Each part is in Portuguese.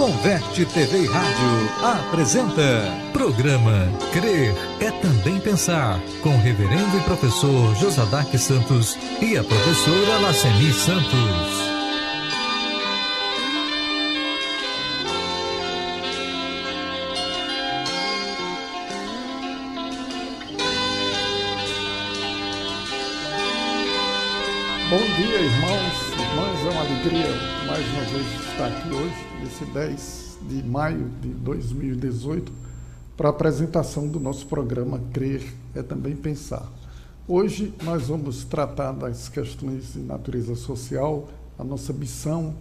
Converte TV e Rádio apresenta programa Crer é Também Pensar, com o reverendo e professor Josadaque Santos e a professora Laceni Santos. Bom dia, irmãos, irmãs, é uma alegria mais uma vez estar aqui hoje, nesse 10 de maio de 2018, para a apresentação do nosso programa Crer é Também Pensar. Hoje nós vamos tratar das questões de natureza social, a nossa missão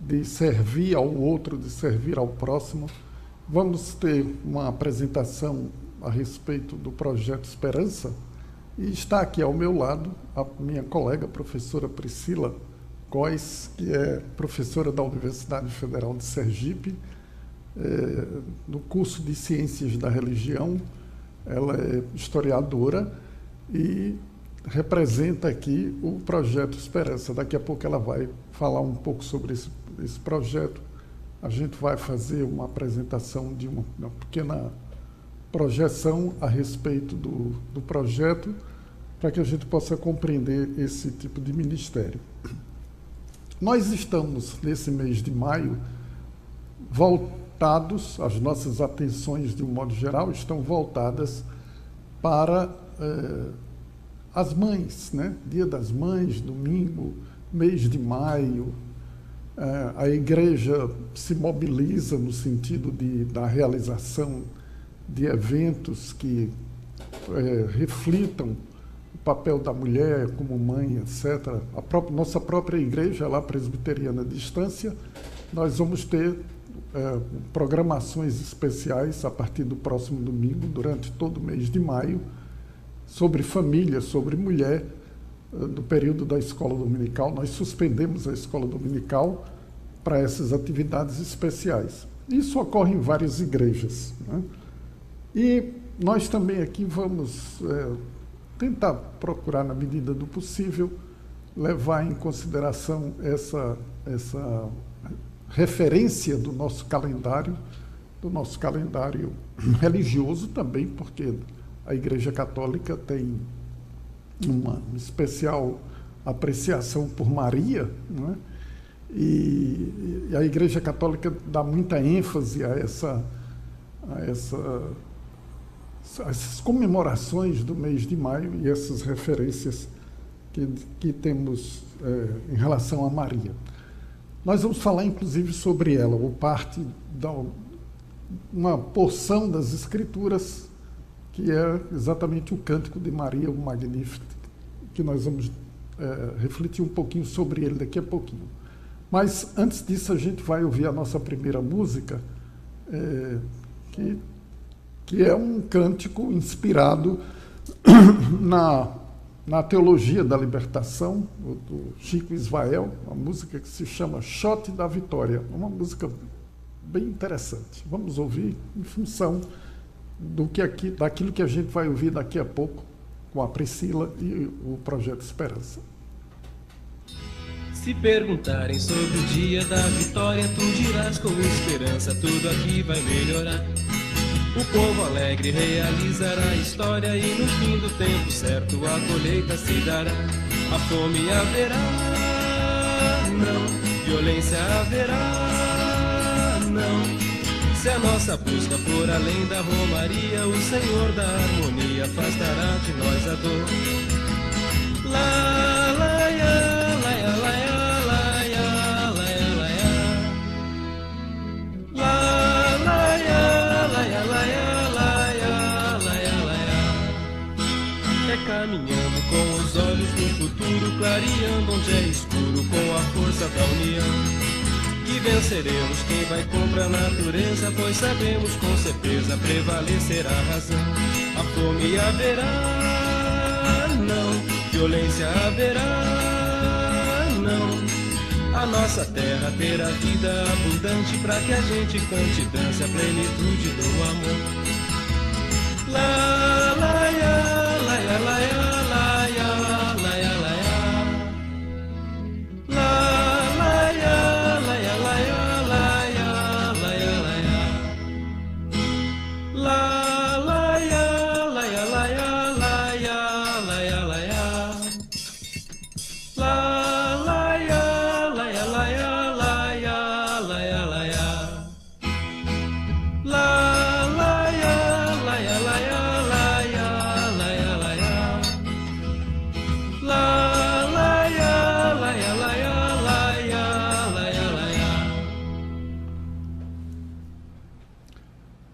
de servir ao outro, de servir ao próximo. Vamos ter uma apresentação a respeito do projeto Esperança. E está aqui ao meu lado a minha colega, professora Priscila Góes, que é professora da Universidade Federal de Sergipe, no curso de Ciências da Religião. Ela é historiadora e representa aqui o projeto Esperança. Daqui a pouco ela vai falar um pouco sobre esse projeto. A gente vai fazer uma apresentação de uma pequena projeção a respeito do projeto, para que a gente possa compreender esse tipo de ministério. Nós estamos, nesse mês de maio, voltados, as nossas atenções, de um modo geral, estão voltadas para as mães, né? Dia das Mães, domingo, mês de maio. A igreja se mobiliza no sentido da realização de eventos que reflitam o papel da mulher como mãe, etc. Nossa própria igreja, lá presbiteriana de Estância, nós vamos ter programações especiais a partir do próximo domingo, durante todo o mês de maio, sobre família, sobre mulher, no período da escola dominical. Nós suspendemos a escola dominical para essas atividades especiais. Isso ocorre em várias igrejas, né? E nós também aqui vamos tentar procurar, na medida do possível, levar em consideração essa referência do nosso calendário religioso também, porque a Igreja Católica tem uma especial apreciação por Maria, né? E a Igreja Católica dá muita ênfase a essas comemorações do mês de maio e essas referências que temos em relação a Maria. Nós vamos falar, inclusive, sobre ela, ou parte uma porção das Escrituras, que é exatamente o Cântico de Maria, o Magnífico, que nós vamos refletir um pouquinho sobre ele daqui a pouquinho. Mas, antes disso, a gente vai ouvir a nossa primeira música, que é um cântico inspirado na teologia da libertação, do Chico Israel, uma música que se chama Shot da Vitória, uma música bem interessante. Vamos ouvir em função daquilo que a gente vai ouvir daqui a pouco com a Priscila e o Projeto Esperança. Se perguntarem sobre o dia da vitória, tu dirás com esperança, tudo aqui vai melhorar. O povo alegre realizará a história e no fim do tempo certo a colheita se dará. A fome haverá, não, violência haverá, não. Se a nossa busca for além da romaria, o Senhor da harmonia afastará de nós a dor. Lá, lá, ia, lá, ia, lá, ia. Caminhando com os olhos do futuro, clareando onde é escuro com a força da união. E venceremos quem vai contra a natureza, pois sabemos com certeza prevalecerá a razão. A fome haverá, não, violência haverá, não. A nossa terra terá vida abundante, pra que a gente cante e dance a plenitude do amor. Lá, lá, ia. Laia, laia, laia, laia, laia. La, laia, laia, laia, laia, laia.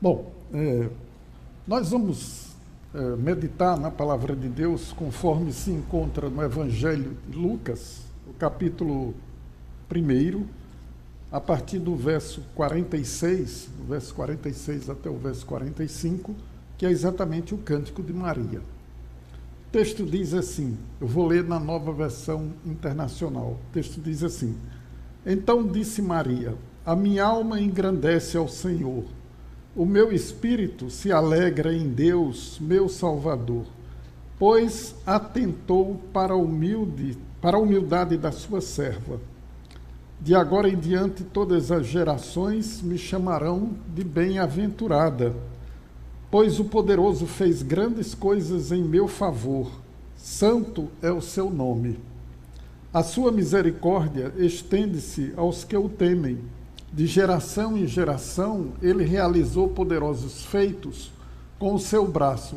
Bom, nós vamos meditar na palavra de Deus conforme se encontra no Evangelho de Lucas, o capítulo 1, a partir do verso 46, do verso 46 até o verso 45, que é exatamente o Cântico de Maria. O texto diz assim, eu vou ler na Nova Versão Internacional, o texto diz assim: Então disse Maria, a minha alma engrandece ao Senhor, o meu espírito se alegra em Deus, meu Salvador, pois atentou para a humildade da sua serva. De agora em diante todas as gerações me chamarão de bem-aventurada, pois o Poderoso fez grandes coisas em meu favor, santo é o seu nome. A sua misericórdia estende-se aos que o temem. De geração em geração, ele realizou poderosos feitos com o seu braço,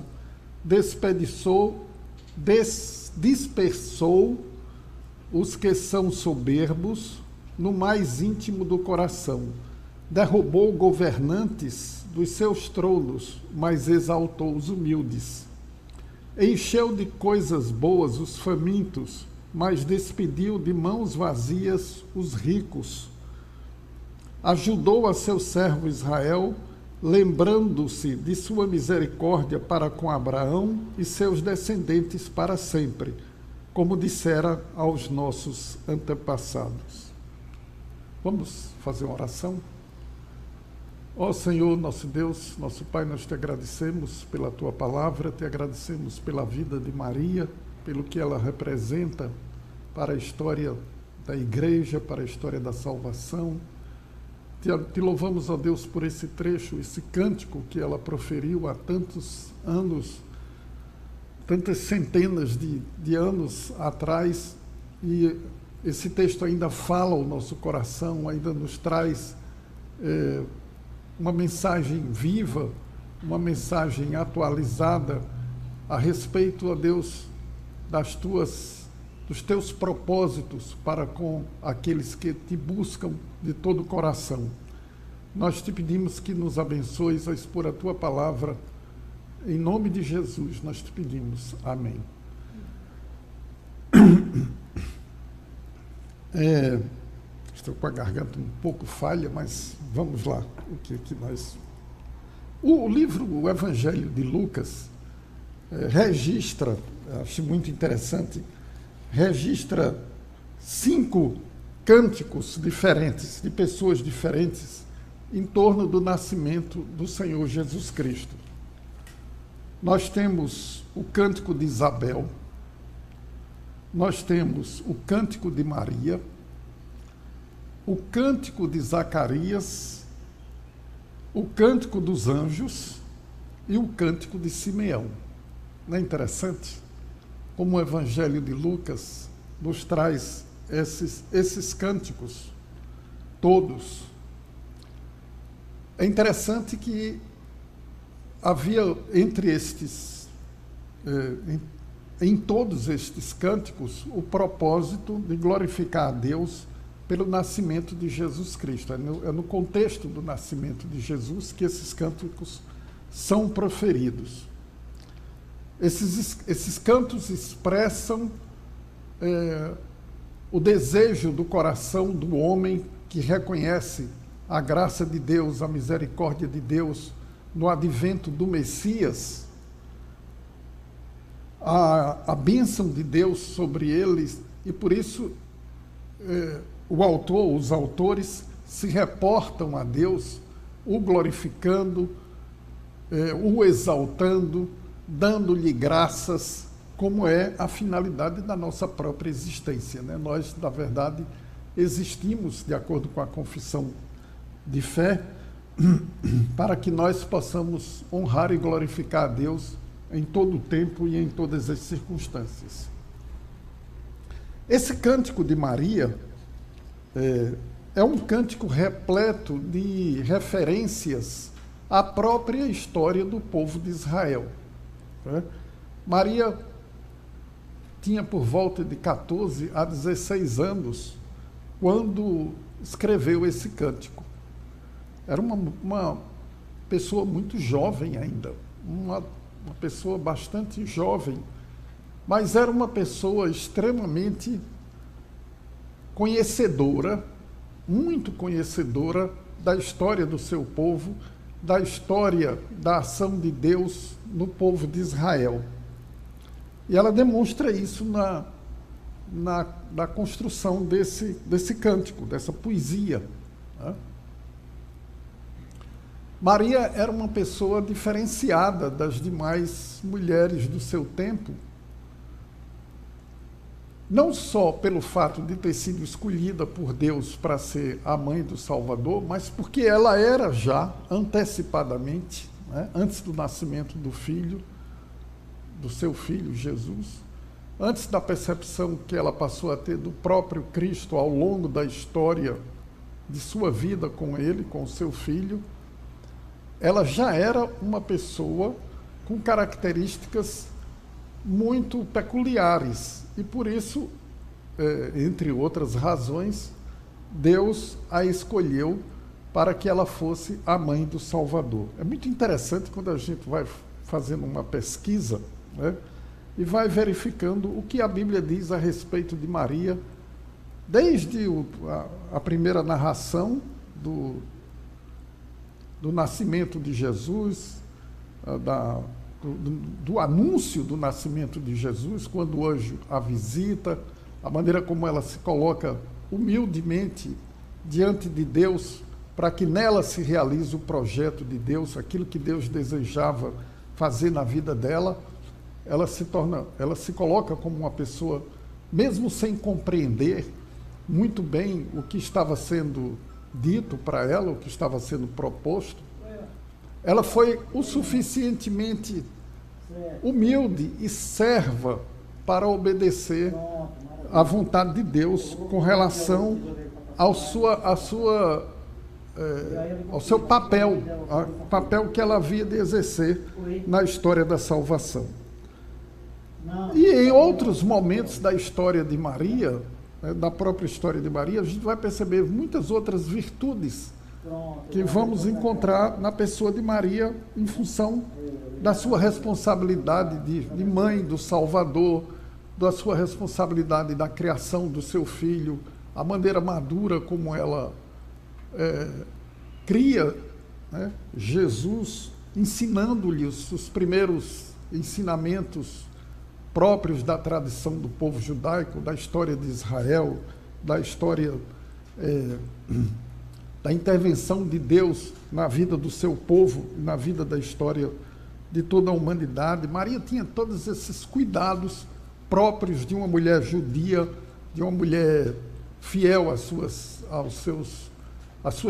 dispersou os que são soberbos no mais íntimo do coração, derrubou governantes dos seus tronos, mas exaltou os humildes. Encheu de coisas boas os famintos, mas despediu de mãos vazias os ricos. Ajudou a seu servo Israel, lembrando-se de sua misericórdia para com Abraão e seus descendentes para sempre, como dissera aos nossos antepassados. Vamos fazer uma oração? Ó Senhor, nosso Deus, nosso Pai, nós te agradecemos pela tua palavra, te agradecemos pela vida de Maria, pelo que ela representa para a história da igreja, para a história da salvação. Te louvamos, ó Deus, por esse trecho, esse cântico que ela proferiu há tantos anos, tantas centenas de anos atrás, e esse texto ainda fala ao nosso coração, ainda nos traz uma mensagem viva, uma mensagem atualizada a respeito, ó Deus, dos teus propósitos para com aqueles que te buscam de todo o coração. Nós te pedimos que nos abençoes a expor a tua palavra. Em nome de Jesus, nós te pedimos. Amém. Estou com a garganta um pouco falha, mas vamos lá. O Evangelho de Lucas registra, acho muito interessante, registra 5 cânticos diferentes, de pessoas diferentes, em torno do nascimento do Senhor Jesus Cristo. Nós temos o cântico de Isabel, nós temos o cântico de Maria, o cântico de Zacarias, o cântico dos anjos e o cântico de Simeão. Não é interessante como o Evangelho de Lucas nos traz esses cânticos todos? É interessante que havia entre estes, em todos estes cânticos, o propósito de glorificar a Deus pelo nascimento de Jesus Cristo. É no contexto do nascimento de Jesus que esses cânticos são proferidos. Esses cantos expressam o desejo do coração do homem que reconhece a graça de Deus, a misericórdia de Deus no advento do Messias, a bênção de Deus sobre eles, e por isso os autores se reportam a Deus, o glorificando, o exaltando, dando-lhe graças, como é a finalidade da nossa própria existência, né? Nós, na verdade, existimos, de acordo com a confissão de fé, para que nós possamos honrar e glorificar a Deus em todo o tempo e em todas as circunstâncias. Esse cântico de Maria é um cântico repleto de referências à própria história do povo de Israel. Maria tinha por volta de 14 a 16 anos quando escreveu esse cântico. Era uma pessoa muito jovem ainda, uma pessoa bastante jovem, mas era uma pessoa extremamente conhecedora, muito conhecedora da história do seu povo, da história da ação de Deus no povo de Israel. E ela demonstra isso na construção desse cântico, dessa poesia, né? Maria era uma pessoa diferenciada das demais mulheres do seu tempo, não só pelo fato de ter sido escolhida por Deus para ser a mãe do Salvador, mas porque ela era já antecipadamente, né, antes do nascimento do seu filho Jesus, antes da percepção que ela passou a ter do próprio Cristo ao longo da história de sua vida com ele, com o seu filho, ela já era uma pessoa com características muito peculiares. E por isso, entre outras razões, Deus a escolheu para que ela fosse a mãe do Salvador. É muito interessante quando a gente vai fazendo uma pesquisa, né, e vai verificando o que a Bíblia diz a respeito de Maria, desde a primeira narração do nascimento de Jesus, do anúncio do nascimento de Jesus, quando o anjo a visita, a maneira como ela se coloca humildemente diante de Deus, para que nela se realize o projeto de Deus, aquilo que Deus desejava fazer na vida dela. Ela se coloca como uma pessoa, mesmo sem compreender muito bem o que estava sendo dito para ela, o que estava sendo proposto, ela foi o suficientemente humilde e serva para obedecer à vontade de Deus com relação ao seu papel, o papel que ela havia de exercer na história da salvação. E em outros momentos da história de Maria, da própria história de Maria, a gente vai perceber muitas outras virtudes que vamos encontrar na pessoa de Maria em função da sua responsabilidade de mãe do Salvador, da sua responsabilidade da criação do seu filho, a maneira madura como ela cria, né, Jesus, ensinando-lhe os primeiros ensinamentos próprios da tradição do povo judaico, da história de Israel, da história da intervenção de Deus na vida do seu povo, na vida da história de toda a humanidade. Maria tinha todos esses cuidados próprios de uma mulher judia, de uma mulher fiel às suas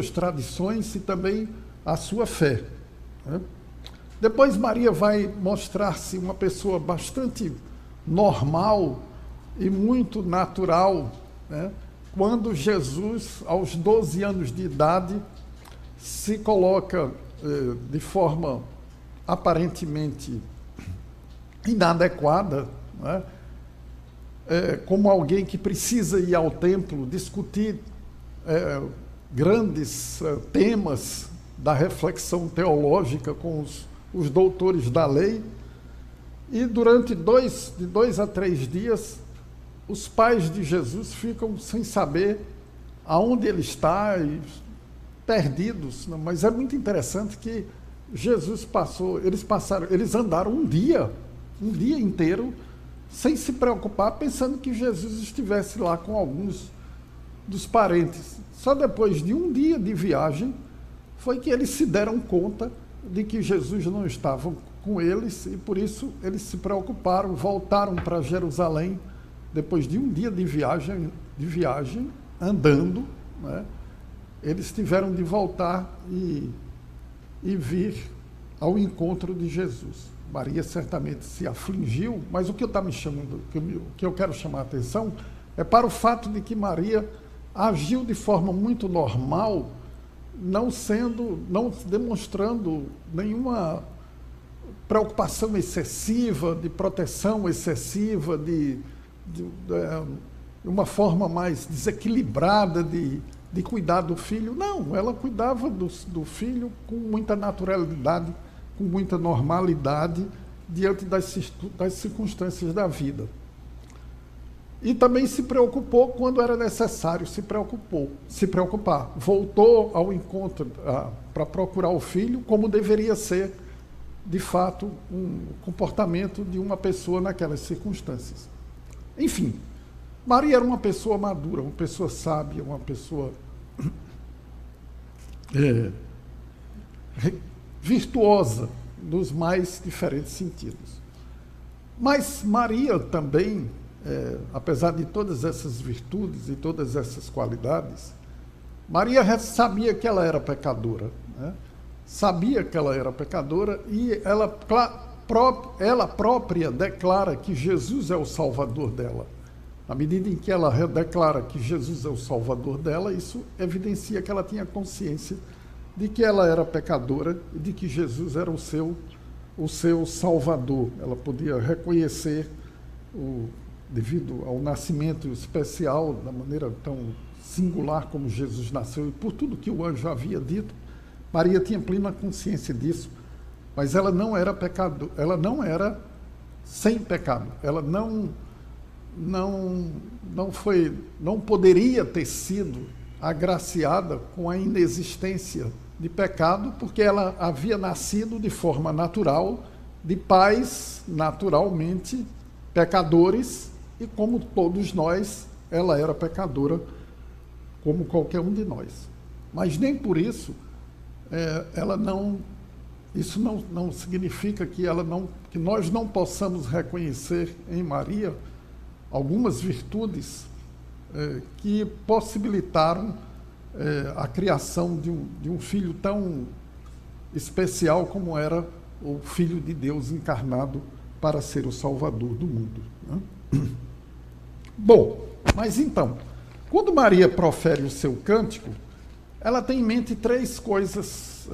tradições e também à sua fé, né? Depois Maria vai mostrar-se uma pessoa bastante normal e muito natural, né, quando Jesus, aos 12 anos de idade, se coloca de forma aparentemente inadequada, né, como alguém que precisa ir ao templo discutir grandes temas da reflexão teológica com os doutores da lei. E durante de 2 a 3 dias, os pais de Jesus ficam sem saber aonde ele está, e perdidos. Mas é muito interessante que Jesus eles andaram um dia inteiro, sem se preocupar, pensando que Jesus estivesse lá com alguns dos parentes. Só depois de um dia de viagem foi que eles se deram conta de que Jesus não estava com eles, e por isso eles se preocuparam, voltaram para Jerusalém, depois de um dia de viagem andando, né, eles tiveram de voltar e vir ao encontro de Jesus. Maria certamente se afligiu, mas o que eu quero chamar a atenção é para o fato de que Maria agiu de forma muito normal, não demonstrando nenhuma preocupação excessiva, de proteção excessiva, de uma forma mais desequilibrada de de cuidar do filho. Não, ela cuidava do filho com muita naturalidade, com muita normalidade, diante das circunstâncias da vida. E também se preocupou quando era necessário se preocupar. Voltou ao encontro para procurar o filho, como deveria ser, de fato, um comportamento de uma pessoa naquelas circunstâncias. Enfim, Maria era uma pessoa madura, uma pessoa sábia, uma pessoa virtuosa, nos mais diferentes sentidos. Mas Maria também, apesar de todas essas virtudes e todas essas qualidades, Maria sabia que ela era pecadora, né? Sabia que ela era pecadora e ela própria declara que Jesus é o Salvador dela. Na medida em que ela declara que Jesus é o Salvador dela, isso evidencia que ela tinha consciência de que ela era pecadora e de que Jesus era o seu Salvador. Ela podia reconhecer, devido ao nascimento especial, da maneira tão singular como Jesus nasceu, e por tudo que o anjo havia dito, Maria tinha plena consciência disso, mas ela não era pecador, ela não era sem pecado, ela não poderia ter sido agraciada com a inexistência de pecado, porque ela havia nascido de forma natural, de pais naturalmente pecadores, e como todos nós, ela era pecadora, como qualquer um de nós. Mas nem por isso, isso não significa que nós não possamos reconhecer em Maria algumas virtudes que possibilitaram a criação de um filho tão especial como era o Filho de Deus encarnado para ser o Salvador do mundo, né? Bom, mas então, quando Maria profere o seu cântico, ela tem em mente três coisas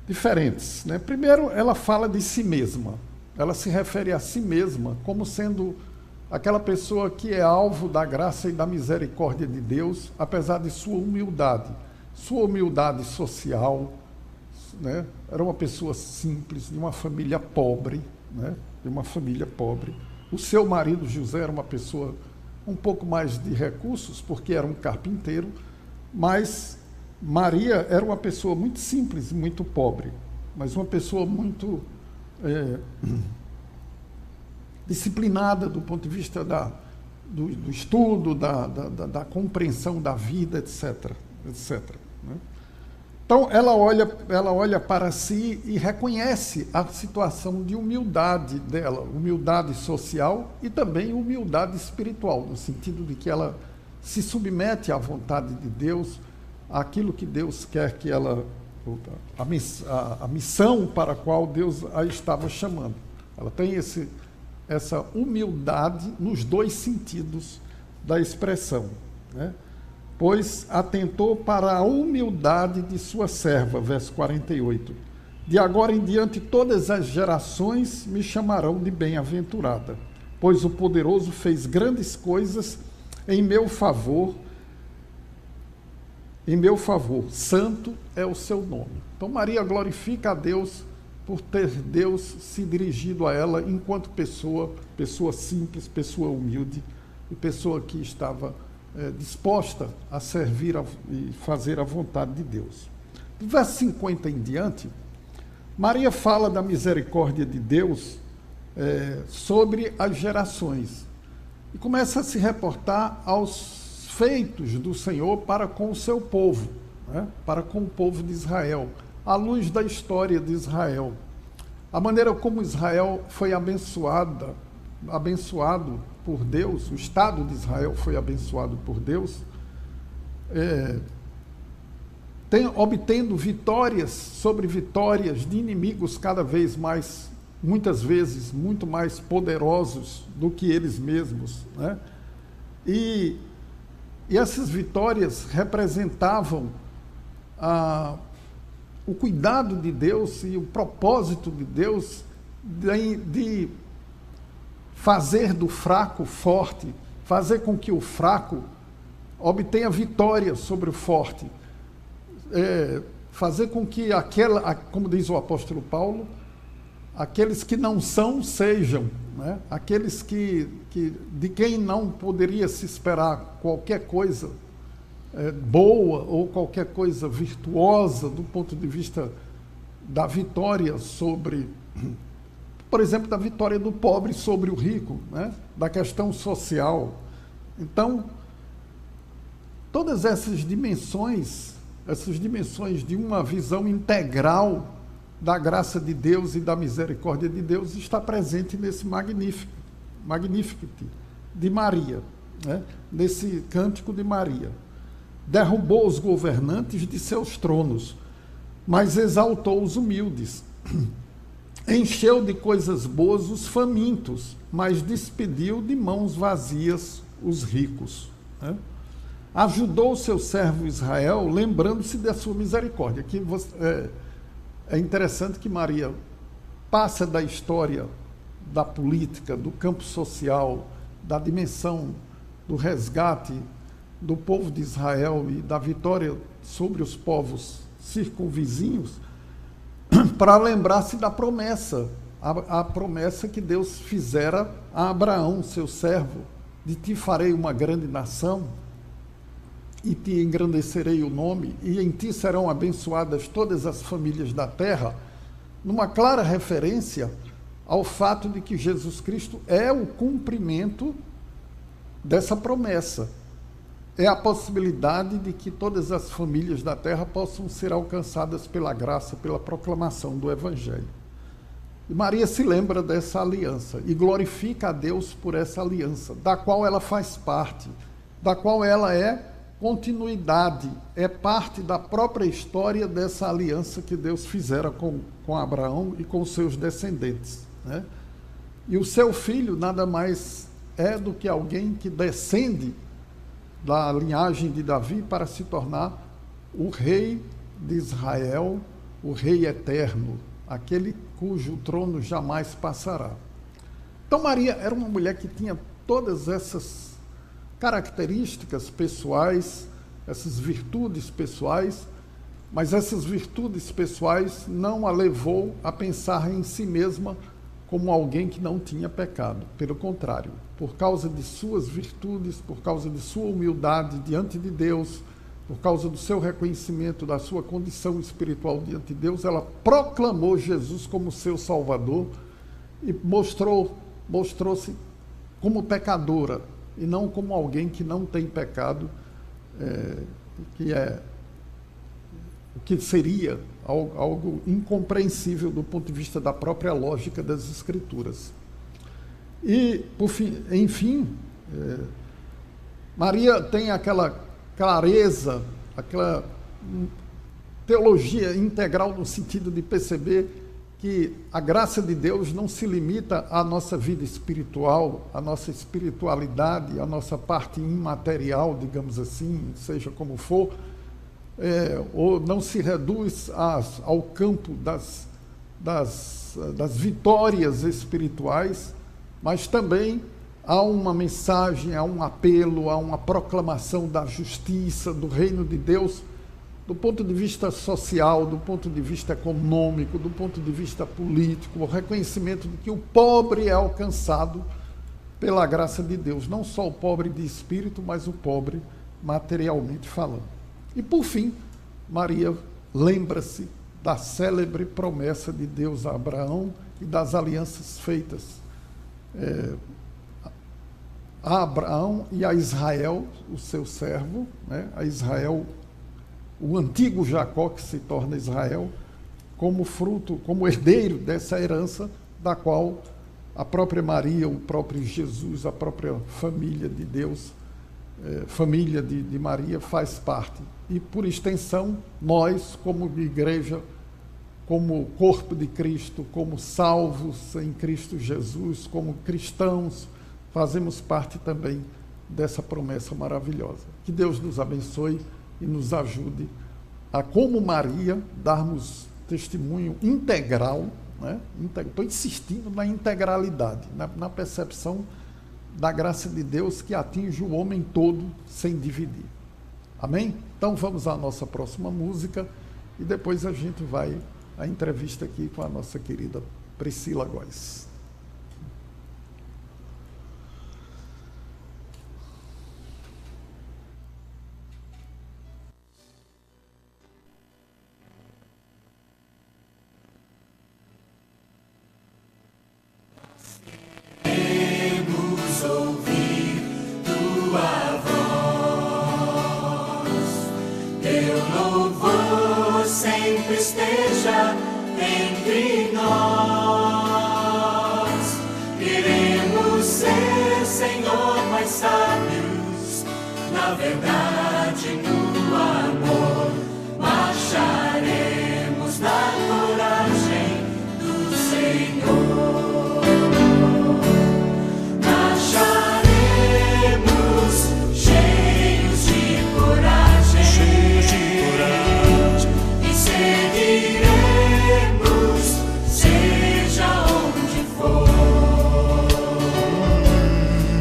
diferentes, né? Primeiro, ela fala de si mesma. Ela se refere a si mesma como sendo aquela pessoa que é alvo da graça e da misericórdia de Deus, apesar de sua humildade social, né? Era uma pessoa simples, de uma família pobre, né? De uma família pobre. O seu marido José era uma pessoa um pouco mais de recursos, porque era um carpinteiro, mas Maria era uma pessoa muito simples, muito pobre, mas uma pessoa muito disciplinada do ponto de vista do estudo, da compreensão da vida, etc. Né? Então, ela olha para si e reconhece a situação de humildade dela, humildade social e também humildade espiritual, no sentido de que ela se submete à vontade de Deus, àquilo que Deus quer que ela... a missão para a qual Deus a estava chamando. Ela tem essa humildade nos dois sentidos da expressão, né? Pois atentou para a humildade de sua serva, verso 48. De agora em diante todas as gerações me chamarão de bem-aventurada, pois o poderoso fez grandes coisas em meu favor, santo é o seu nome. Então Maria glorifica a Deus por ter Deus se dirigido a ela enquanto pessoa simples, pessoa humilde e pessoa que estava disposta a servir e fazer a vontade de Deus. Do verso 50 em diante, Maria fala da misericórdia de Deus sobre as gerações e começa a se reportar aos feitos do Senhor para com o seu povo, né? Para com o povo de Israel, à luz da história de Israel. A maneira como Israel foi abençoado por Deus, o Estado de Israel foi abençoado por Deus, obtendo vitórias sobre vitórias de inimigos cada vez mais, muitas vezes, muito mais poderosos do que eles mesmos, né? E essas vitórias representavam o cuidado de Deus e o propósito de Deus de fazer do fraco forte, fazer com que o fraco obtenha vitória sobre o forte, fazer com que como diz o apóstolo Paulo, aqueles que não são, sejam, né? Aqueles de quem não poderia se esperar qualquer coisa boa ou qualquer coisa virtuosa do ponto de vista da vitória sobre, por exemplo, da vitória do pobre sobre o rico, né? Da questão social. Então, todas essas dimensões de uma visão integral da graça de Deus e da misericórdia de Deus está presente nesse Magnificat de Maria, né? Nesse cântico de Maria. Derrubou os governantes de seus tronos, mas exaltou os humildes. Encheu de coisas boas os famintos, mas despediu de mãos vazias os ricos, né? Ajudou o seu servo Israel, lembrando-se da sua misericórdia. Aqui é interessante que Maria passa da história da política, do campo social, da dimensão do resgate do povo de Israel e da vitória sobre os povos circunvizinhos, para lembrar-se da promessa, a promessa que Deus fizera a Abraão, seu servo: de ti farei uma grande nação, e te engrandecerei o nome, e em ti serão abençoadas todas as famílias da terra, numa clara referência ao fato de que Jesus Cristo é o cumprimento dessa promessa. É a possibilidade de que todas as famílias da terra possam ser alcançadas pela graça, pela proclamação do Evangelho. E Maria se lembra dessa aliança e glorifica a Deus por essa aliança, da qual ela faz parte, da qual ela é continuidade, é parte da própria história dessa aliança que Deus fizera com Abraão e com seus descendentes, né? E o seu filho nada mais é do que alguém que descende da linhagem de Davi para se tornar o rei de Israel, o rei eterno, aquele cujo trono jamais passará. Então Maria era uma mulher que tinha todas essas características pessoais, essas virtudes pessoais, mas essas virtudes pessoais não a levou a pensar em si mesma como alguém que não tinha pecado. Pelo contrário, por causa de suas virtudes, por causa de sua humildade diante de Deus, por causa do seu reconhecimento da sua condição espiritual diante de Deus, ela proclamou Jesus como seu Salvador e mostrou-se como pecadora, e não como alguém que não tem pecado, o que seria algo incompreensível do ponto de vista da própria lógica das Escrituras. E, enfim, Maria tem aquela clareza, aquela teologia integral no sentido de perceber que a graça de Deus não se limita à nossa vida espiritual, à nossa espiritualidade, à nossa parte imaterial, digamos assim, seja como for, ou não se reduz ao campo das vitórias espirituais, mas também há uma mensagem, há um apelo, há uma proclamação da justiça, do reino de Deus, do ponto de vista social, do ponto de vista econômico, do ponto de vista político, o reconhecimento de que o pobre é alcançado pela graça de Deus, não só o pobre de espírito, mas o pobre materialmente falando. E por fim, Maria lembra-se da célebre promessa de Deus a Abraão e das alianças feitas a Abraão e a Israel, o seu servo, né? A Israel, o antigo Jacó que se torna Israel, como fruto, como herdeiro dessa herança da qual a própria Maria, o próprio Jesus, a própria família de Deus, família de Maria faz parte. E por extensão, nós como igreja, como corpo de Cristo, como salvos em Cristo Jesus, como cristãos, fazemos parte também dessa promessa maravilhosa. Que Deus nos abençoe e nos ajude a, como Maria, darmos testemunho integral, né? Estou insistindo na integralidade, na percepção da graça de Deus que atinge o homem todo sem dividir. Amém? Então vamos à nossa próxima música e depois a gente vai à entrevista aqui com a nossa querida Priscila Góes. Esteja entre nós, queremos ser, Senhor, mais sábios, na verdade, no amor, marcharemos na coragem do Senhor, marcharemos cheios de coragem, seguiremos, seja onde for,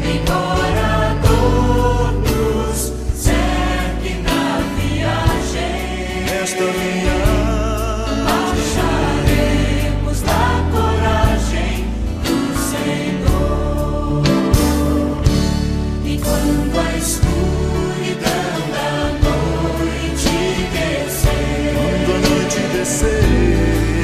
embora a dor nos cerque na viagem. Esta viagem marcharemos na coragem do Senhor. E quando a escuridão da noite descer,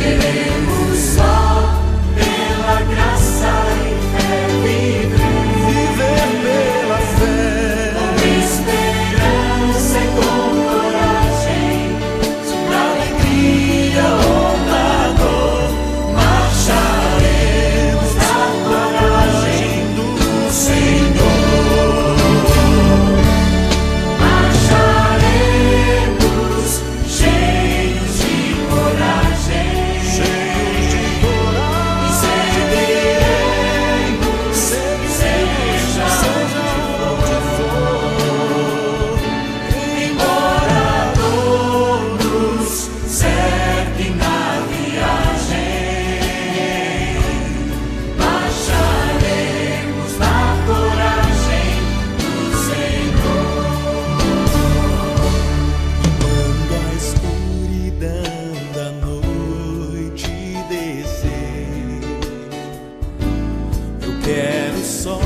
queremos só pela graça e fé viver pela fé, com esperança e com coragem, na alegria ou na dor, marcharemos na coragem do Senhor, marcharemos cheios de coragem, e seguiremos, seja onde for, embora a dor nos cerque na viagem, marcharemos na coragem do Senhor. Quando a escuridão da noite descer, eu quero só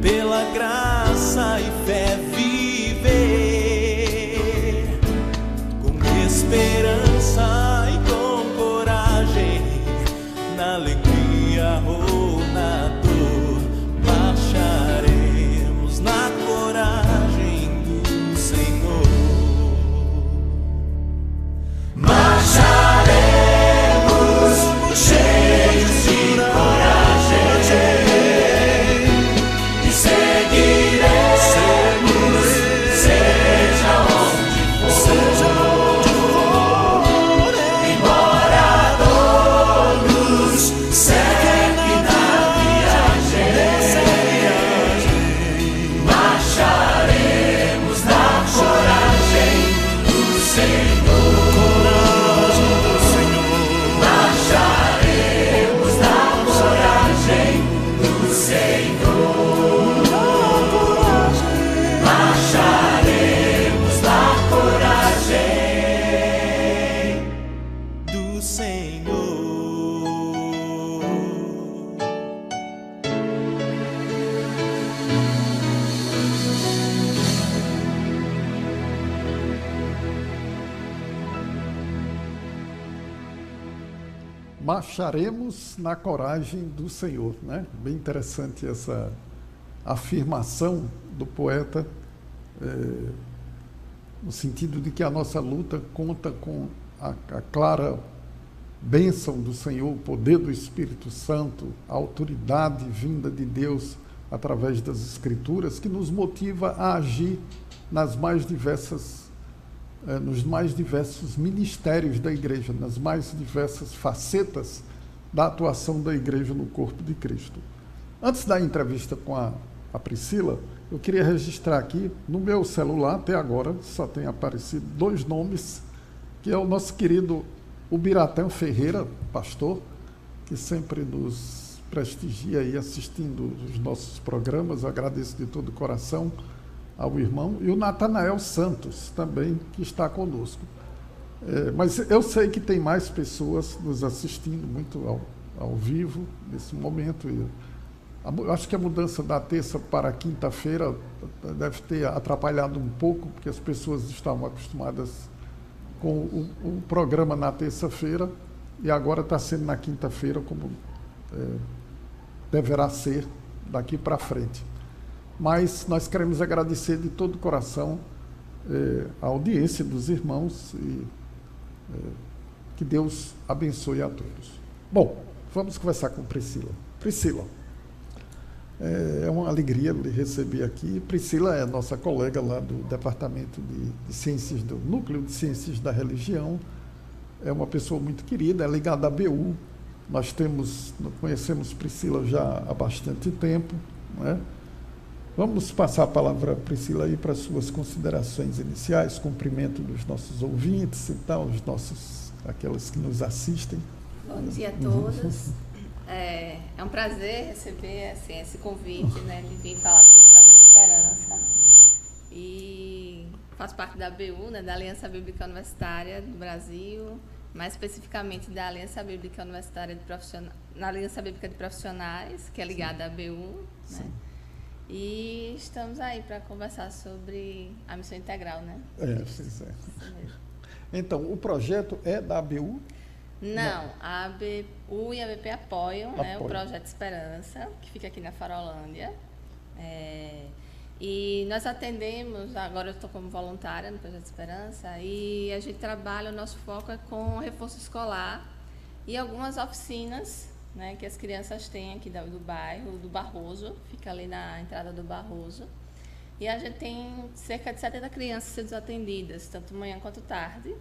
pela graça e fé viver, com esperança e com coragem, na alegria ou na dor, marcharemos na coragem do Senhor. Marcharemos cheios de coragem e seguiremos, seja onde for, embora a dor nos cerque na viagem, marcharemos na coragem do Senhor. Marcharemos na coragem do Senhor. Marcharemos na coragem do Senhor. Marcharemos na coragem do Senhor, né? Bem interessante essa afirmação do poeta, no sentido de que a nossa luta conta com a clara bênção do Senhor, o poder do Espírito Santo, a autoridade vinda de Deus através das Escrituras, que nos motiva a agir nas mais diversas nos mais diversos ministérios da igreja, nas mais diversas facetas da atuação da igreja no corpo de Cristo. Antes da entrevista com a Priscila, eu queria registrar aqui, no meu celular, até agora, só tem aparecido 2 nomes, que é o nosso querido Ubiratã Ferreira, pastor, que sempre nos prestigia aí assistindo os nossos programas. Eu agradeço de todo o coração ao irmão e o Natanael Santos também, que está conosco. Mas eu sei que tem mais pessoas nos assistindo muito ao vivo nesse momento. Eu acho que a mudança da terça para a quinta-feira deve ter atrapalhado um pouco, porque as pessoas estavam acostumadas com o programa na terça-feira e agora está sendo na quinta-feira, como deverá ser daqui para frente. Mas nós queremos agradecer de todo o coração a audiência dos irmãos e que Deus abençoe a todos. Bom, vamos conversar com Priscila. Priscila, é uma alegria lhe receber aqui. Priscila é nossa colega lá do Departamento de Ciências, do Núcleo de Ciências da Religião. É uma pessoa muito querida, é ligada à ABU. Nós conhecemos Priscila já há bastante tempo, não é? Vamos passar a palavra, Priscila, aí para as suas considerações iniciais, cumprimento dos nossos ouvintes e tal, aquelas que nos assistem. Bom dia a todos. É um prazer receber assim, esse convite, né, de vir falar sobre o Projeto Esperança. E faço parte da ABU, né, da Aliança Bíblica Universitária do Brasil, mais especificamente da Aliança Bíblica Universitária na Aliança Bíblica de Profissionais, que é ligada à ABU, né? E estamos aí para conversar sobre a missão integral, né? Sim. Então, o projeto é da ABU? Não, a ABU e a ABP apoiam, né, o Projeto Esperança, que fica aqui na Farolândia. E nós atendemos, agora eu estou como voluntária no Projeto Esperança, e a gente trabalha, o nosso foco é com reforço escolar e algumas oficinas, né, que as crianças têm aqui do bairro, do Barroso, fica ali na entrada do Barroso. E a gente tem cerca de 70 crianças sendo atendidas, tanto manhã quanto tarde.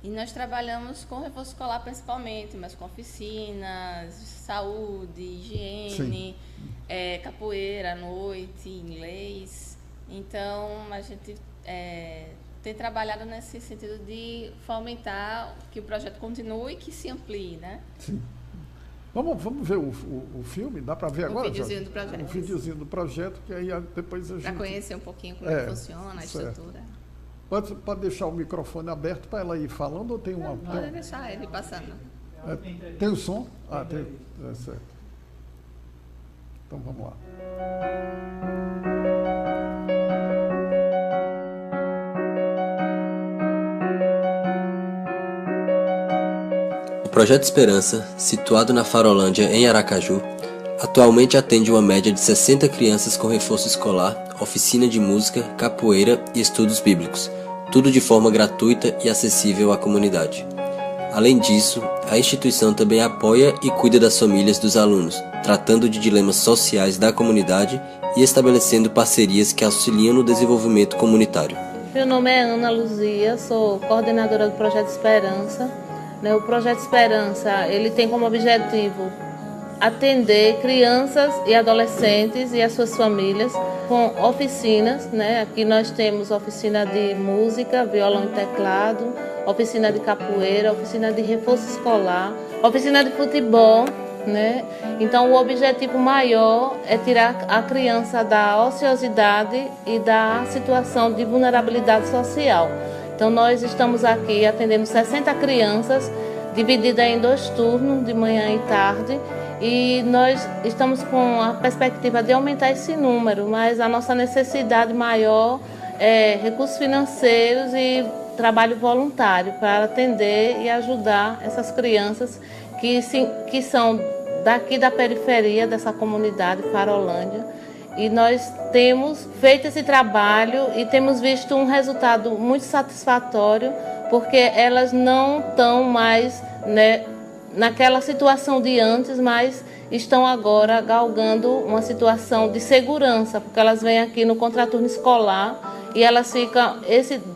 E nós trabalhamos com reforço escolar principalmente, mas com oficinas, saúde, higiene, capoeira à noite, inglês. Então, a gente tem trabalhado nesse sentido de fomentar que o projeto continue e que se amplie, né? Sim. Vamos ver o filme? Dá para ver agora? O videozinho do projeto. O videozinho do projeto, que aí depois a gente... Para conhecer um pouquinho como funciona a estrutura. Pode deixar o microfone aberto para ela ir falando ou tem uma... Pode deixar ele passando. Tem o som? Tem. Certo. Então vamos lá. O Projeto Esperança, situado na Farolândia, em Aracaju, atualmente atende uma média de 60 crianças com reforço escolar, oficina de música, capoeira e estudos bíblicos, tudo de forma gratuita e acessível à comunidade. Além disso, a instituição também apoia e cuida das famílias dos alunos, tratando de dilemas sociais da comunidade e estabelecendo parcerias que auxiliam no desenvolvimento comunitário. Meu nome é Ana Luzia, sou coordenadora do Projeto Esperança. O Projeto Esperança ele tem como objetivo atender crianças e adolescentes e as suas famílias com oficinas, né? Aqui nós temos oficina de música, violão e teclado, oficina de capoeira, oficina de reforço escolar, oficina de futebol, né? Então o objetivo maior é tirar a criança da ociosidade e da situação de vulnerabilidade social. Então nós estamos aqui atendendo 60 crianças, divididas em 2 turnos, de manhã e tarde, e nós estamos com a perspectiva de aumentar esse número, mas a nossa necessidade maior é recursos financeiros e trabalho voluntário para atender e ajudar essas crianças que são daqui da periferia dessa comunidade Farolândia. E nós temos feito esse trabalho e temos visto um resultado muito satisfatório, porque elas não estão mais, né, naquela situação de antes, mas estão agora galgando uma situação de segurança, porque elas vêm aqui no contraturno escolar e elas ficam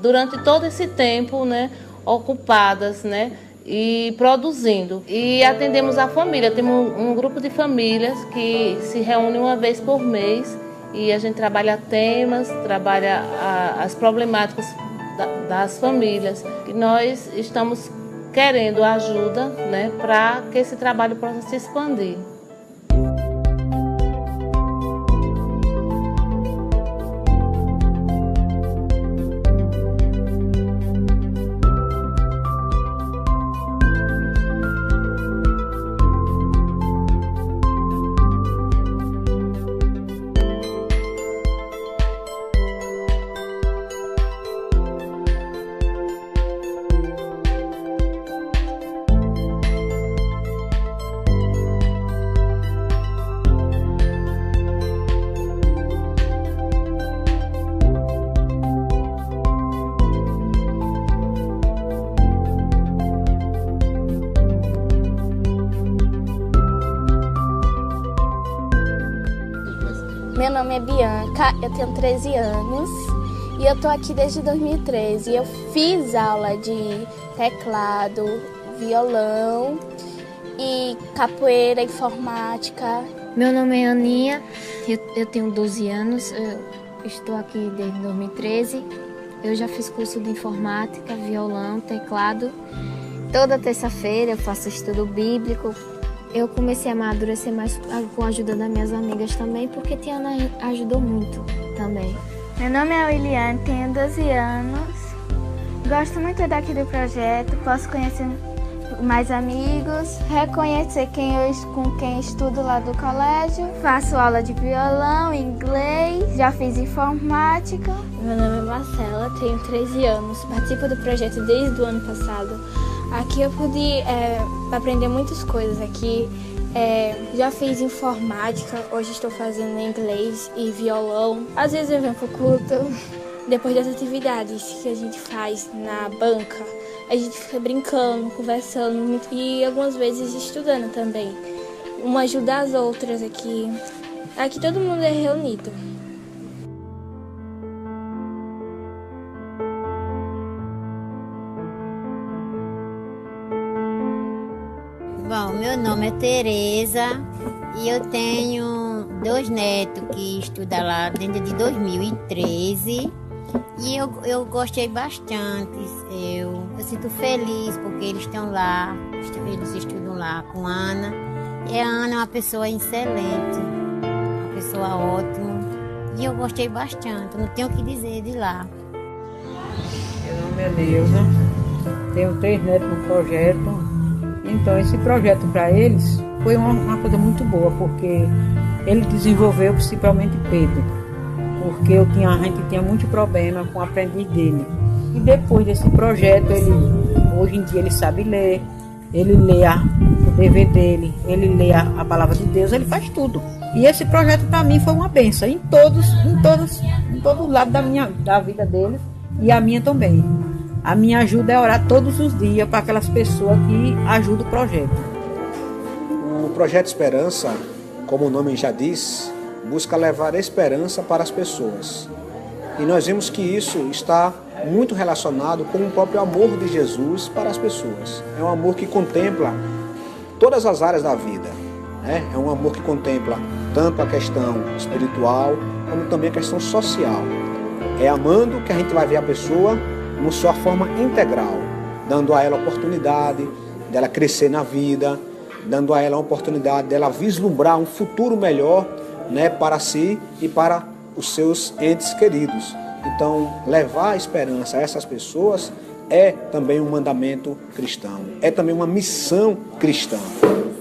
durante todo esse tempo, né, ocupadas, né, e produzindo. E atendemos a família, temos um grupo de famílias que se reúne uma vez por mês e a gente trabalha temas, trabalha as problemáticas das famílias. E nós estamos querendo ajuda, né, para que esse trabalho possa se expandir. Meu nome é Bianca, eu tenho 13 anos e eu tô aqui desde 2013. Eu fiz aula de teclado, violão e capoeira, informática. Meu nome é Aninha, eu tenho 12 anos, eu estou aqui desde 2013. Eu já fiz curso de informática, violão, teclado. Toda terça-feira eu faço estudo bíblico. Eu comecei a amadurecer mais com a ajuda das minhas amigas também, porque Tiana ajudou muito também. Meu nome é Williane, tenho 12 anos. Gosto muito daqui do projeto, posso conhecer mais amigos, reconhecer com quem estudo lá do colégio. Faço aula de violão, inglês, já fiz informática. Meu nome é Marcela, tenho 13 anos, participo do projeto desde o ano passado. Aqui eu pude aprender muitas coisas aqui. Já fiz informática, hoje estou fazendo inglês e violão. Às vezes eu venho pro culto. Depois das atividades que a gente faz na banca, a gente fica brincando, conversando e algumas vezes estudando também. Uma ajuda as outras aqui. Aqui todo mundo é reunido. Bom, meu nome é Tereza e eu tenho 2 netos que estudam lá desde 2013 e eu gostei bastante. Eu sinto feliz porque eles estão lá, eles estudam lá com a Ana. E a Ana é uma pessoa excelente, uma pessoa ótima e eu gostei bastante, não tenho o que dizer de lá. Meu nome é Neuza, tenho 3 netos no projeto. Então, esse projeto para eles foi uma coisa muito boa, porque ele desenvolveu principalmente Pedro, porque a gente tinha muito problema com o aprendiz dele. E depois desse projeto, hoje em dia ele sabe ler, ele lê o dever dele, ele lê a palavra de Deus, ele faz tudo. E esse projeto para mim foi uma bênção em todo lado da vida deles e a minha também. A minha ajuda é orar todos os dias para aquelas pessoas que ajudam o projeto. O Projeto Esperança, como o nome já diz, busca levar esperança para as pessoas. E nós vemos que isso está muito relacionado com o próprio amor de Jesus para as pessoas. É um amor que contempla todas as áreas da vida, né? É um amor que contempla tanto a questão espiritual como também a questão social. É amando que a gente vai ver a pessoa na sua forma integral, dando a ela a oportunidade dela crescer na vida, dando a ela a oportunidade dela vislumbrar um futuro melhor, né, para si e para os seus entes queridos. Então, levar a esperança a essas pessoas é também um mandamento cristão, é também uma missão cristã.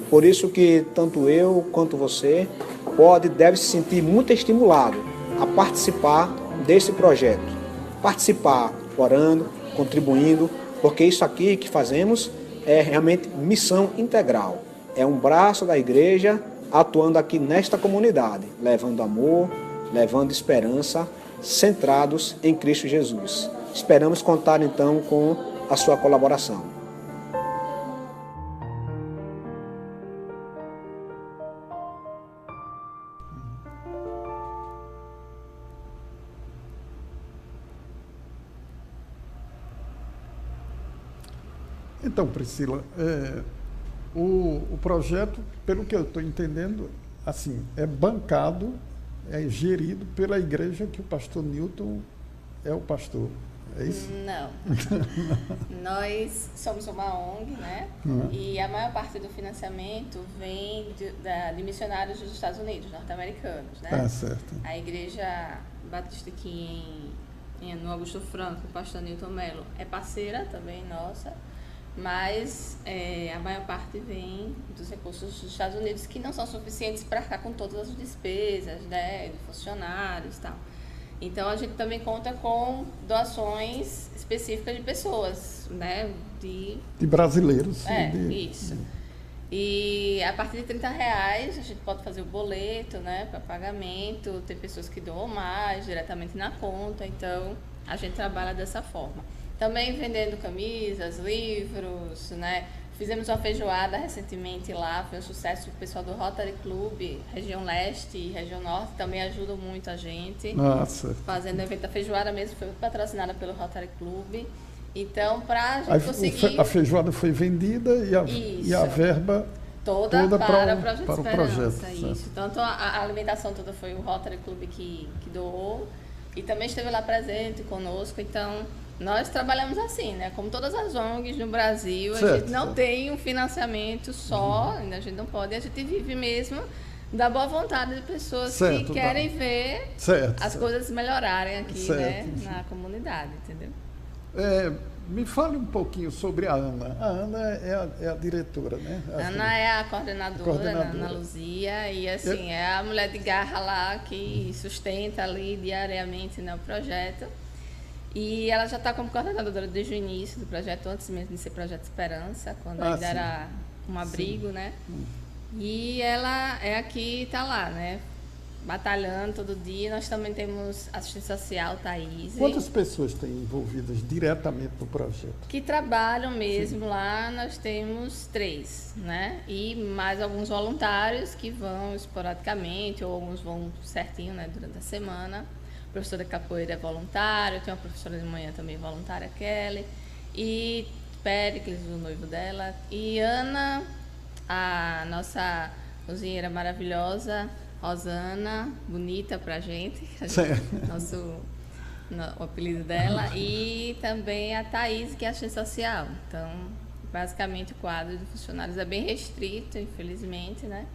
Por isso que tanto eu quanto você deve se sentir muito estimulado a participar desse projeto, participar orando, contribuindo, porque isso aqui que fazemos é realmente missão integral. É um braço da igreja atuando aqui nesta comunidade, levando amor, levando esperança, centrados em Cristo Jesus. Esperamos contar então com a sua colaboração. Então, Priscila, o projeto, pelo que eu estou entendendo, assim, é bancado, é gerido pela igreja que o pastor Newton é o pastor. É isso? Não. Nós somos uma ONG, né? E a maior parte do financiamento vem de missionários dos Estados Unidos, norte-americanos, né? Certo. A igreja batista aqui no Augusto Franco, o pastor Newton Mello, é parceira também nossa, mas a maior parte vem dos recursos dos Estados Unidos, que não são suficientes para ficar com todas as despesas, né, de funcionários e tal. Então, a gente também conta com doações específicas de pessoas, né? De brasileiros. Isso. E a partir de R$30 a gente pode fazer o boleto, né, para pagamento. Tem pessoas que doam mais diretamente na conta, então a gente trabalha dessa forma. Também vendendo camisas, livros, né, Fizemos uma feijoada recentemente lá, foi um sucesso. O pessoal do Rotary Club, região leste e região norte, também ajudam muito a gente. Nossa. Fazendo o evento da feijoada mesmo, foi patrocinada pelo Rotary Club. Então, para a gente conseguir... A feijoada foi vendida e a verba toda para o Projeto para Esperança. O Isso. certo. Tanto a alimentação toda foi o Rotary Club que doou, e também esteve lá presente conosco. Então, nós trabalhamos assim, né? Como todas as ONGs no Brasil, a gente não tem um financiamento só, a gente não pode, a gente vive mesmo da boa vontade de pessoas que querem ver as coisas melhorarem aqui, né, na comunidade, entendeu? Me fale um pouquinho sobre a Ana. A Ana é a diretora, né? Ana é a coordenadora. Ana Luzia, e assim, é a mulher de garra lá que sustenta ali diariamente, né, o projeto. E ela já está como coordenadora desde o início do projeto, antes mesmo de ser Projeto Esperança, quando ainda era um abrigo, né? E ela é aqui, está lá, né? Batalhando todo dia. Nós também temos assistência social, Thaís. Quantas pessoas têm envolvidas diretamente no projeto? Que trabalham mesmo lá, nós temos 3, né? E mais alguns voluntários que vão esporadicamente, ou alguns vão certinho, né, durante a semana. A professora de capoeira é voluntária, tem uma professora de manhã também voluntária, Kelly. E Péricles, o noivo dela. E Ana, a nossa cozinheira maravilhosa, Rosana, bonita pra gente, o apelido dela, e também a Thaís, que é assistente social. Então, basicamente, o quadro de funcionários é bem restrito, infelizmente, né?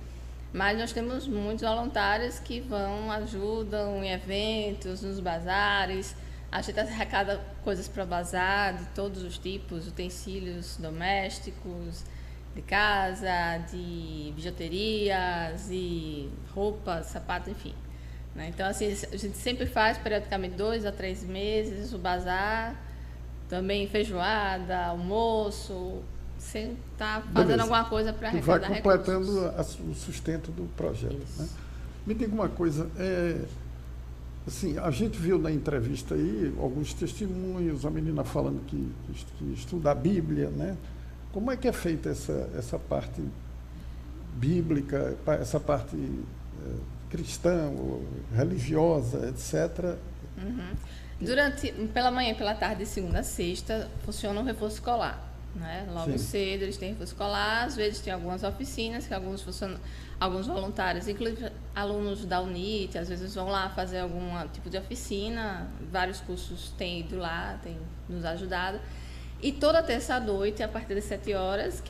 Mas nós temos muitos voluntários que vão, ajudam em eventos, nos bazares. A gente arrecada coisas para bazar de todos os tipos, utensílios domésticos, de casa, de bijuterias, e roupas, sapatos, enfim. Né? Então, assim, a gente sempre faz, periodicamente, 2 a 3 meses, o bazar, também feijoada, almoço, sempre está fazendo alguma coisa para arrecadar recursos. Vai completando o sustento do projeto. Né? Me diga uma coisa, assim, a gente viu na entrevista aí alguns testemunhos, a menina falando que estuda a Bíblia, né? Como é que é feita essa parte bíblica, essa parte cristã, religiosa, etc.? Pela manhã e pela tarde, de segunda a sexta, funciona o reforço escolar. Né? Logo cedo eles têm reforço escolar, às vezes tem algumas oficinas que alguns voluntários, inclusive alunos da UNIT, às vezes vão lá fazer algum tipo de oficina. Vários cursos têm ido lá, têm nos ajudado. E toda terça à noite, a partir das 7 horas,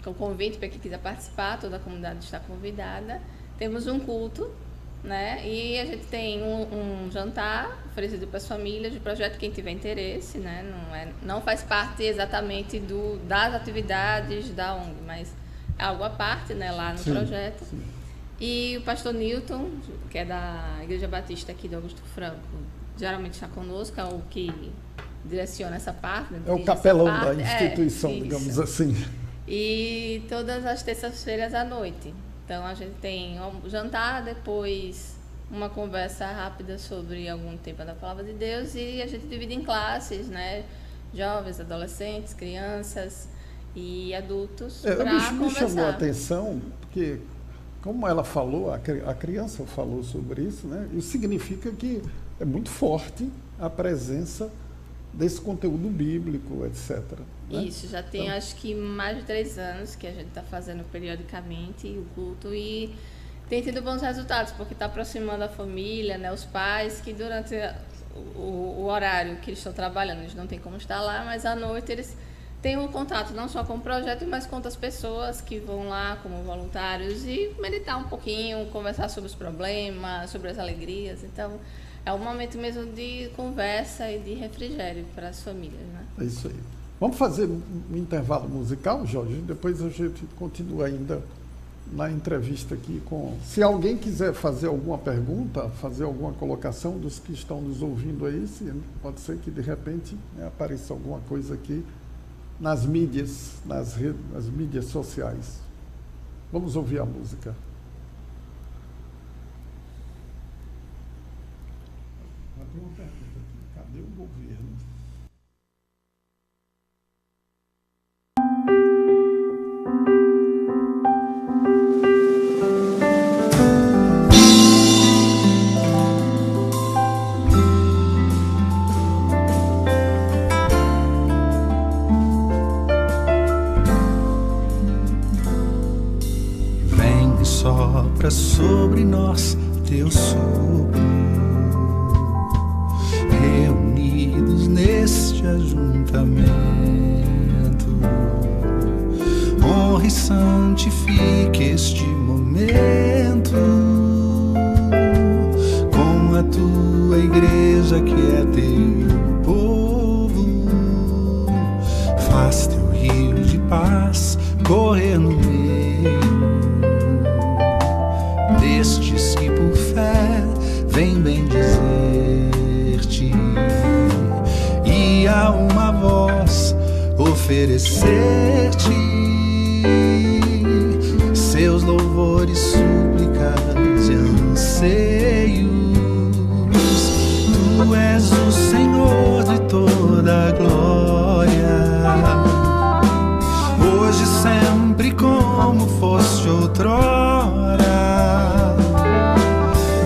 o convite para quem quiser participar, toda a comunidade está convidada. Temos um culto, né? E a gente tem um jantar oferecido para as famílias do projeto, quem tiver interesse, né? Não faz parte exatamente das atividades da ONG, mas é algo à parte, né, lá no projeto. Sim. E o pastor Newton, que é da Igreja Batista aqui do Augusto Franco, geralmente está conosco, é o que direciona essa parte. Né? É o capelão da instituição, digamos assim. E todas as terças-feiras à noite. Então, a gente tem um jantar, depois uma conversa rápida sobre algum tema da Palavra de Deus, e a gente divide em classes, né? Jovens, adolescentes, crianças e adultos para conversar. Me chamou a atenção, porque, como ela falou, a criança falou sobre isso, né? Isso significa que é muito forte a presença desse conteúdo bíblico, etc. Né? Isso, já tem acho que mais de 3 anos que a gente está fazendo periodicamente o culto, e tem tido bons resultados, porque está aproximando a família, né, os pais, que durante o horário que eles estão trabalhando, eles não têm como estar lá, mas à noite eles têm um contato não só com o projeto, mas com outras pessoas que vão lá como voluntários e meditar um pouquinho, conversar sobre os problemas, sobre as alegrias. Então, é um momento mesmo de conversa e de refrigério para as famílias, né? É isso aí. Vamos fazer um intervalo musical, Jorge? Depois a gente continua ainda na entrevista aqui com... Se alguém quiser fazer alguma pergunta, fazer alguma colocação dos que estão nos ouvindo aí, pode ser que de repente apareça alguma coisa aqui nas mídias, nas mídias sociais. Vamos ouvir a música. Tem uma pergunta aqui. Cadê o governo? sopra sobre nós teu sopro, reunidos neste ajuntamento. Honra e santifique este momento com a tua igreja que é teu povo. Faz teu rio de paz correr no meio destes que por fé vem bendizer-te e a uma voz oferecer-te seus louvores, súplicas e anseios. Tu és o Senhor de toda a glória, hoje e sempre como foste outrora,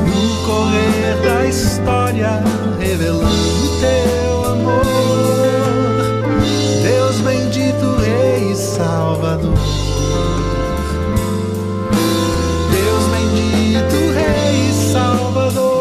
no correr da história, revelando teu amor, Deus bendito, Rei e Salvador. Deus bendito, Rei e Salvador.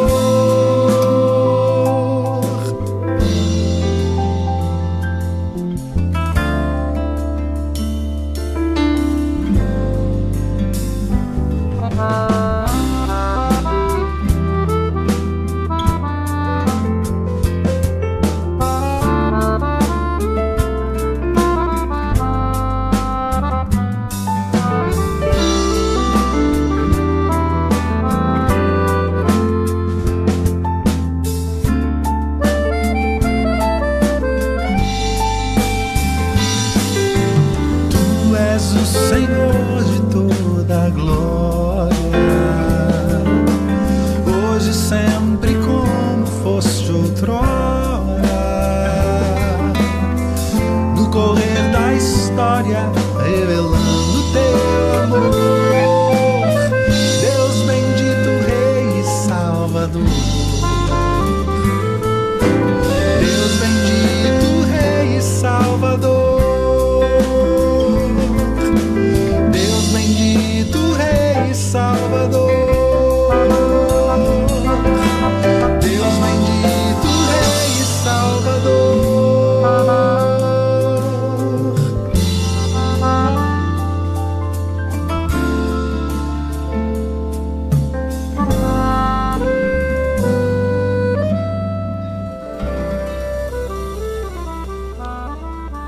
O Senhor de toda a glória, hoje e sempre como foste outrora, no correr da história, revelando teu amor, Deus bendito, Rei e Salvador. Deus bendito, Rei e Salvador. Salvador, Deus bendito, Rei e Salvador.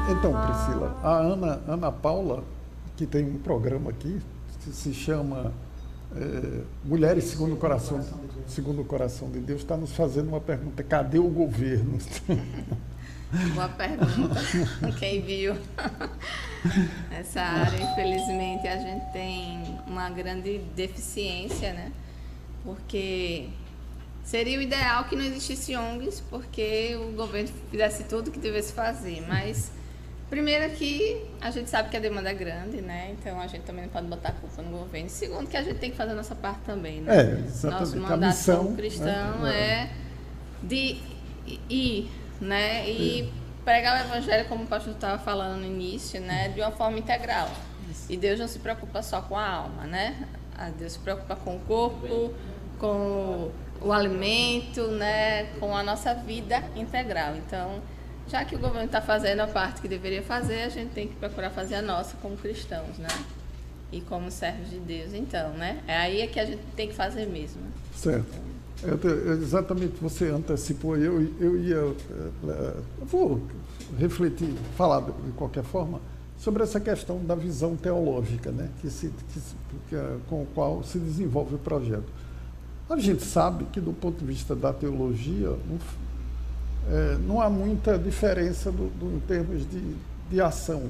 Então, Priscila, a Ana Paula, que tem um programa aqui, que se chama Mulheres segundo o Coração de Deus, está nos fazendo uma pergunta: cadê o governo? Boa pergunta. Quem viu essa área, infelizmente, a gente tem uma grande deficiência, né? Porque seria o ideal que não existisse ONGs, porque o governo fizesse tudo o que devesse fazer, mas primeiro que a gente sabe que a demanda é grande, né? Então a gente também não pode botar a culpa no governo. Segundo, que a gente tem que fazer a nossa parte também, né? Nosso mandato como cristão é de ir, né? E pregar o evangelho, como o pastor estava falando no início, né? De uma forma integral. E Deus não se preocupa só com a alma, né? Deus se preocupa com o corpo, com o alimento, né? Com a nossa vida integral. Então, já que o governo está fazendo a parte que deveria fazer, a gente tem que procurar fazer a nossa como cristãos, né? E como servos de Deus. Então, né? É aí que a gente tem que fazer mesmo. Certo. Exatamente, você antecipou. Eu vou refletir, falar de qualquer forma, sobre essa questão da visão teológica, né? Com o qual se desenvolve o projeto. A gente sabe que, do ponto de vista da teologia, não há muita diferença em termos de ação,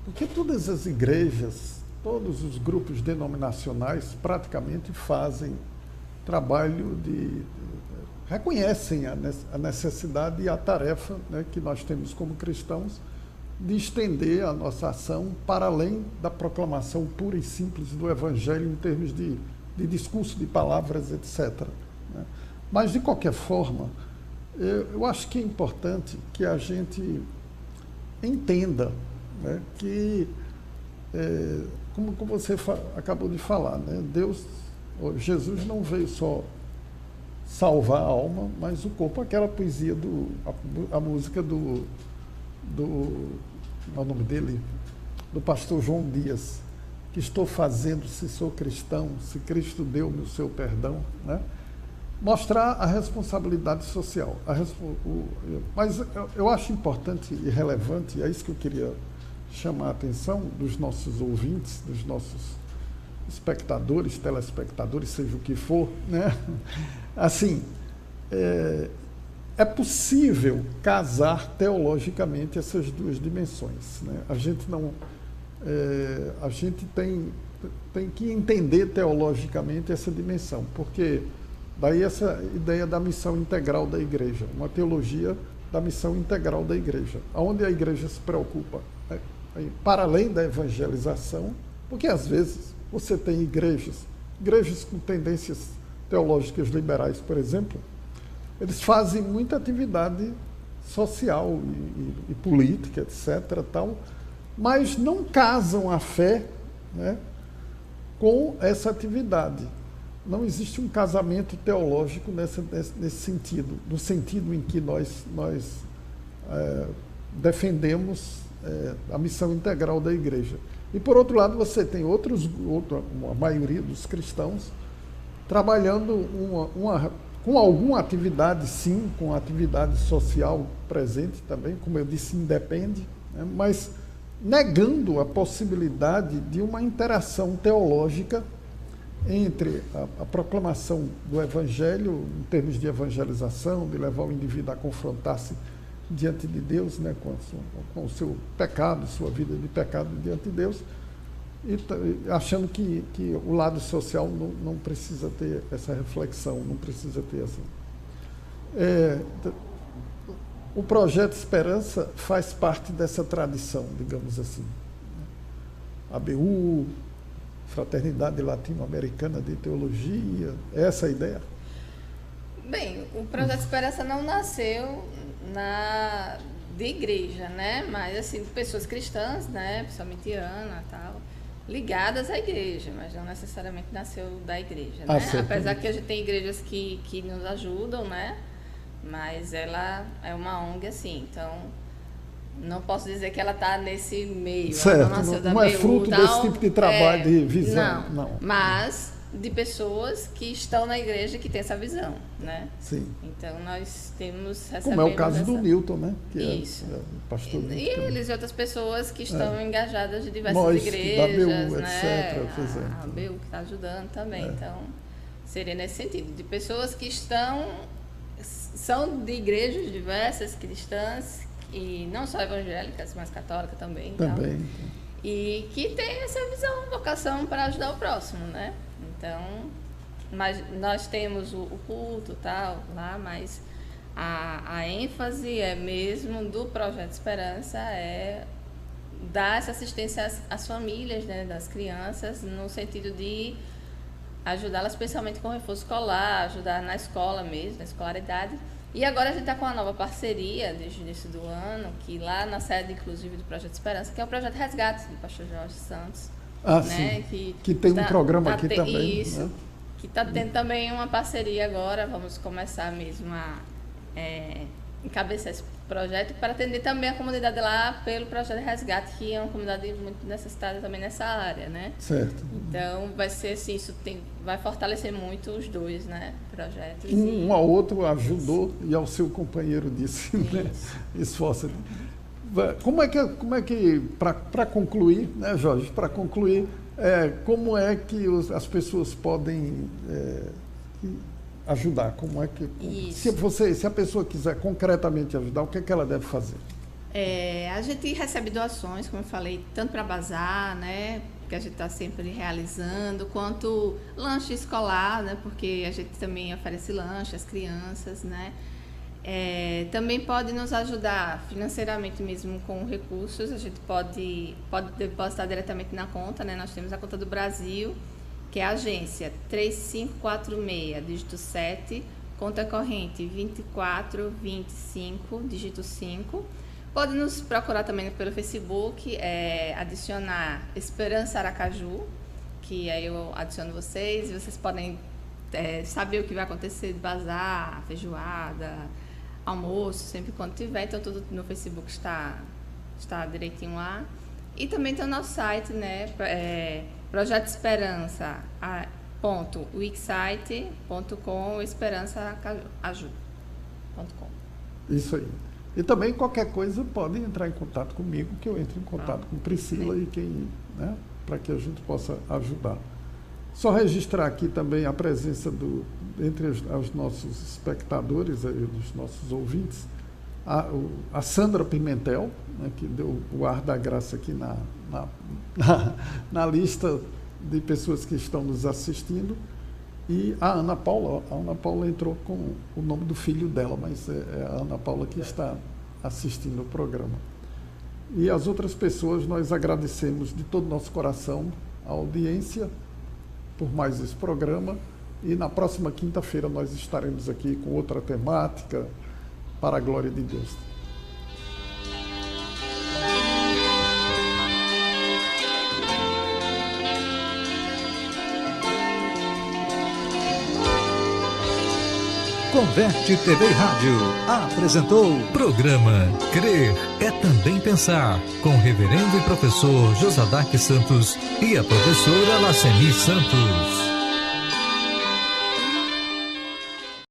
porque todas as igrejas, todos os grupos denominacionais praticamente fazem trabalho reconhecem a necessidade e a tarefa, né, que nós temos como cristãos de estender a nossa ação para além da proclamação pura e simples do Evangelho em termos de discurso, de palavras, etc., né? Mas, de qualquer forma, eu acho que é importante que a gente entenda, né, que como você acabou de falar, né? Jesus não veio só salvar a alma, mas o corpo. Aquela poesia, a música do qual é o nome dele? Do pastor João Dias. Que estou fazendo se sou cristão, se Cristo deu-me o seu perdão, né? Mostrar a responsabilidade social. Mas eu acho importante e relevante, é isso que eu queria chamar a atenção dos nossos ouvintes, dos nossos espectadores, telespectadores, seja o que for, né? Assim, é possível casar teologicamente essas duas dimensões, né? A gente tem que entender teologicamente essa dimensão, porque daí essa ideia da missão integral da igreja, uma teologia da missão integral da igreja, onde a igreja se preocupa, para além da evangelização, porque às vezes você tem igrejas com tendências teológicas liberais, por exemplo, eles fazem muita atividade social e política, etc., tal, mas não casam a fé, né, com essa atividade. Não existe um casamento teológico nesse sentido, no sentido em que nós defendemos a missão integral da igreja. E, por outro lado, você tem a maioria dos cristãos trabalhando com alguma atividade, sim, com atividade social presente também, como eu disse, independe, né, mas negando a possibilidade de uma interação teológica entre a proclamação do Evangelho, em termos de evangelização, de levar o indivíduo a confrontar-se diante de Deus, né, com o seu pecado, sua vida de pecado diante de Deus, e achando que o lado social não precisa ter essa reflexão, não precisa ter essa... O Projeto Esperança faz parte dessa tradição, digamos assim. ABU, Fraternidade Latino-Americana de Teologia, essa é a ideia? Bem, o Projeto Esperança não nasceu de igreja, né? Mas, assim, pessoas cristãs, né? Principalmente Ana e tal, ligadas à igreja, mas não necessariamente nasceu da igreja, né? Apesar que a gente tem igrejas que nos ajudam, né? Mas ela é uma ONG, assim, então não posso dizer que ela está nesse meio. Certo, não é fruto desse tipo de trabalho, de visão. Não, mas de pessoas que estão na igreja que tem essa visão, né? Sim. Então nós recebemos... Como é o caso do Newton, né? Que Isso. É pastor Newton. E eles e outras pessoas que estão engajadas de diversas igrejas, da ABU, né? etc. A ABU que está ajudando também. Então, seria nesse sentido, de pessoas que são de igrejas diversas, cristãs, e não só evangélicas, mas católicas também. Também. Então, e que tem essa visão, vocação para ajudar o próximo, né? Então, mas nós temos o culto tal, lá, mas a ênfase é mesmo do Projeto Esperança, é dar essa assistência às famílias, né, das crianças, no sentido de ajudá-las especialmente com reforço escolar, ajudar na escola mesmo, na escolaridade. E agora a gente está com uma nova parceria desde o início do ano, que lá na sede, inclusive, do Projeto Esperança, que é o Projeto Resgate, do pastor Jorge Santos. Né? Que tem um programa aqui também. Isso, né? Que está tendo também uma parceria agora, vamos começar mesmo a encabeçar esse projeto para atender também a comunidade lá pelo Projeto Resgate, que é uma comunidade muito necessitada também nessa área, né? Certo. Então, vai ser assim, vai fortalecer muito os dois, né, projetos. Um ao outro ajudou e ao seu companheiro disse, né? Esforça. Como é que para concluir, né, Jorge, para concluir, como é que as pessoas podem ajudar? Como é que se a pessoa quiser concretamente ajudar, o que é que ela deve fazer? A gente recebe doações, como eu falei, tanto para bazar, né, que a gente está sempre realizando, quanto lanche escolar, né, porque a gente também oferece lanche às crianças, né. Também pode nos ajudar financeiramente mesmo com recursos. A gente pode depositar diretamente na conta, né? Nós temos a conta do Brasil, que é a agência 3546, dígito 7, conta corrente 2425, dígito 5. Pode nos procurar também pelo Facebook, adicionar Esperança Aracaju, que aí eu adiciono vocês e vocês podem saber o que vai acontecer de bazar, feijoada, almoço, sempre quando tiver. Então tudo no Facebook está direitinho lá. E também tem o nosso site, né? projetosperança.wixsite.com, esperançaaju.com. Isso aí. E também qualquer coisa pode entrar em contato comigo, que eu entro em contato com Priscila e quem, né, para que a gente possa ajudar. Só registrar aqui também a presença entre os nossos espectadores, dos nossos ouvintes, a Sandra Pimentel, né, que deu o ar da graça aqui na lista de pessoas que estão nos assistindo, e a Ana Paula. A Ana Paula entrou com o nome do filho dela, mas é a Ana Paula que está assistindo o programa. E as outras pessoas, nós agradecemos de todo o nosso coração a audiência por mais esse programa, e na próxima quinta-feira nós estaremos aqui com outra temática, para a glória de Deus. Converte TV e Rádio apresentou o programa Crer é Também Pensar, com o reverendo e professor Josadaque Santos e a professora Laceni Santos.